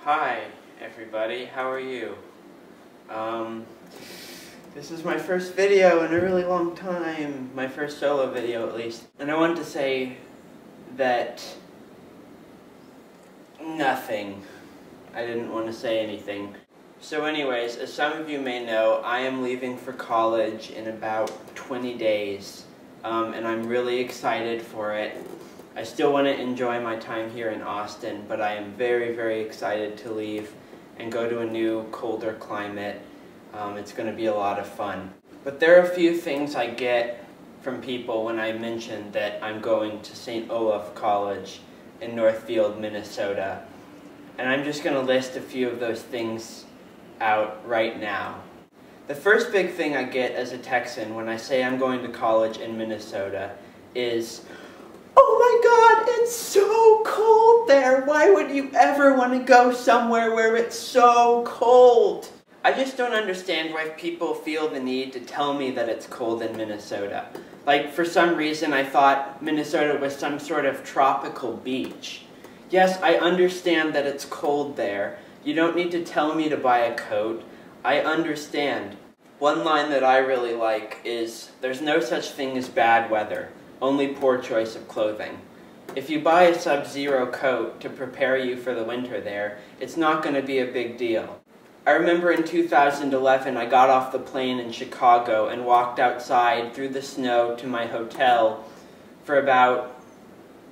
Hi, everybody. How are you? This is my first video in a really long time. My first solo video, at least. And I wanted to say that nothing. I didn't want to say anything. So anyways, as some of you may know, I am leaving for college in about 20 days. And I'm really excited for it. I still want to enjoy my time here in Austin, but I am very, very excited to leave and go to a new, colder climate. It's going to be a lot of fun. But there are a few things I get from people when I mention that I'm going to St. Olaf College in Northfield, Minnesota. And I'm just going to list a few of those things out right now. The first big thing I get as a Texan when I say I'm going to college in Minnesota is, "Oh my God, it's so cold there. Why would you ever want to go somewhere where it's so cold?" I just don't understand why people feel the need to tell me that it's cold in Minnesota. Like, for some reason I thought Minnesota was some sort of tropical beach. Yes, I understand that it's cold there. You don't need to tell me to buy a coat. I understand. One line that I really like is, "There's no such thing as bad weather, only poor choice of clothing." If you buy a sub-zero coat to prepare you for the winter there, it's not going to be a big deal. I remember in 2011 I got off the plane in Chicago and walked outside through the snow to my hotel for about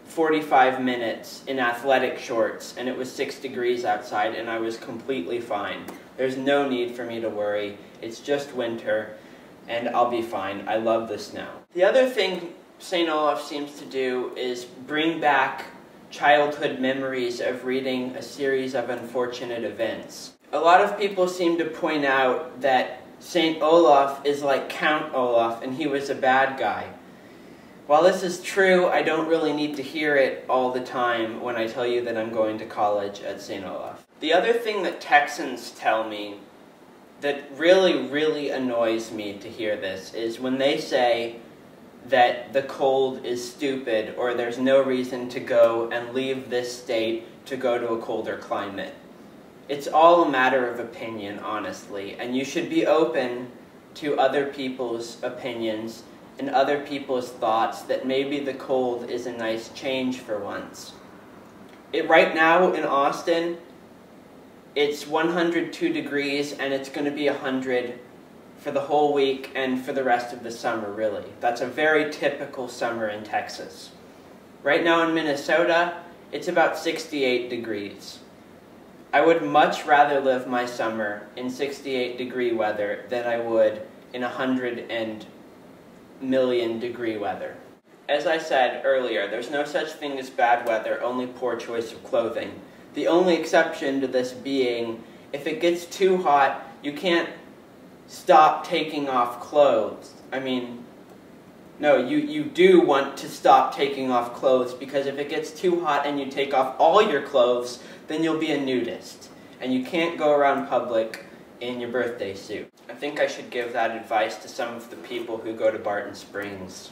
45 minutes in athletic shorts, and it was 6 degrees outside and I was completely fine. There's no need for me to worry. It's just winter and I'll be fine. I love the snow. The other thing St. Olaf seems to do is bring back childhood memories of reading a series of unfortunate events. A lot of people seem to point out that St. Olaf is like Count Olaf and he was a bad guy. While this is true, I don't really need to hear it all the time when I tell you that I'm going to college at St. Olaf. The other thing that Texans tell me that really, really annoys me to hear this is when they say that the cold is stupid or there's no reason to go and leave this state to go to a colder climate. It's all a matter of opinion, honestly, and you should be open to other people's opinions and other people's thoughts that maybe the cold is a nice change for once. Right now in Austin, it's 102 degrees and it's going to be 100 for the whole week and for the rest of the summer, really. That's a very typical summer in Texas. Right now in Minnesota, it's about 68 degrees. I would much rather live my summer in 68-degree weather than I would in 100-million-degree weather. As I said earlier, there's no such thing as bad weather, only poor choice of clothing. The only exception to this being, if it gets too hot, you can't stop taking off clothes. I mean, no, you do want to stop taking off clothes, because if it gets too hot and you take off all your clothes, then you'll be a nudist. And you can't go around public in your birthday suit. I think I should give that advice to some of the people who go to Barton Springs.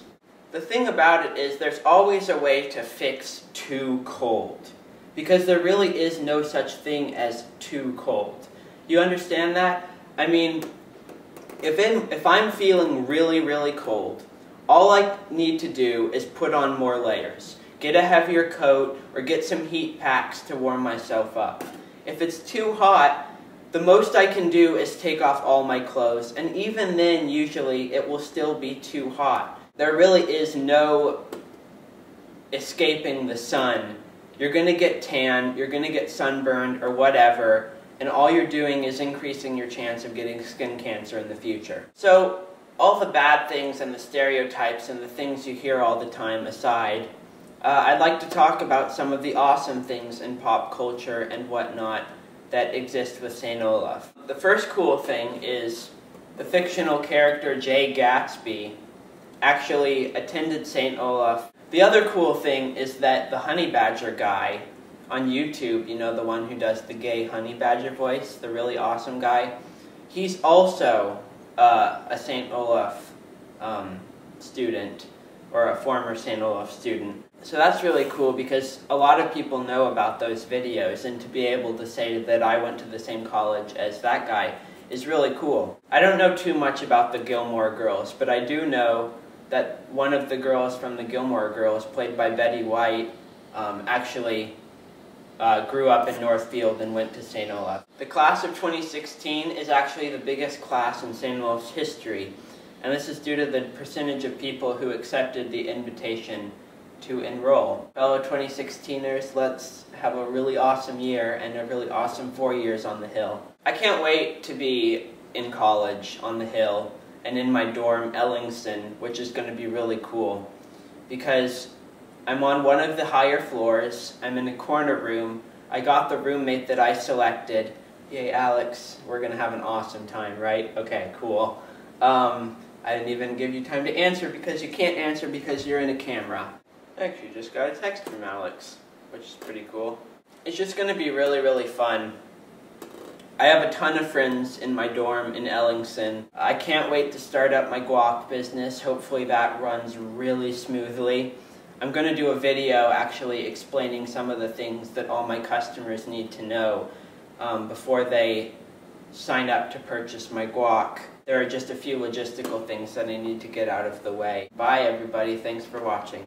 The thing about it is there's always a way to fix too cold. Because there really is no such thing as too cold. You understand that? I mean, if I'm feeling really, really cold, all I need to do is put on more layers. Get a heavier coat or get some heat packs to warm myself up. If it's too hot, the most I can do is take off all my clothes, and even then, usually, it will still be too hot. There really is no escaping the sun. You're going to get tan, you're going to get sunburned, or whatever, and all you're doing is increasing your chance of getting skin cancer in the future. So, all the bad things and the stereotypes and the things you hear all the time aside, I'd like to talk about some of the awesome things in pop culture and whatnot that exist with St. Olaf. The first cool thing is the fictional character Jay Gatsby actually attended St. Olaf. The other cool thing is that the honey badger guy on YouTube, you know, the one who does the gay honey badger voice, the really awesome guy, he's also a St. Olaf student, or a former St. Olaf student. So that's really cool because a lot of people know about those videos, and to be able to say that I went to the same college as that guy is really cool. I don't know too much about the Gilmore Girls, but I do know that one of the girls from the Gilmore Girls, played by Betty White, actually grew up in Northfield and went to St. Olaf. The class of 2016 is actually the biggest class in St. Olaf's history, and this is due to the percentage of people who accepted the invitation to enroll. Fellow 2016ers, let's have a really awesome year and a really awesome 4 years on the Hill. I can't wait to be in college on the Hill and in my dorm, Ellingson, which is going to be really cool because I'm on one of the higher floors. I'm in a corner room. I got the roommate that I selected. Yay, Alex, we're going to have an awesome time, right? Okay, cool. I didn't even give you time to answer because you can't answer because you're in a camera. I actually just got a text from Alex, which is pretty cool. It's just going to be really, really fun. I have a ton of friends in my dorm in Ellingson. I can't wait to start up my guac business. Hopefully that runs really smoothly. I'm going to do a video actually explaining some of the things that all my customers need to know before they sign up to purchase my guac. There are just a few logistical things that I need to get out of the way. Bye everybody, thanks for watching.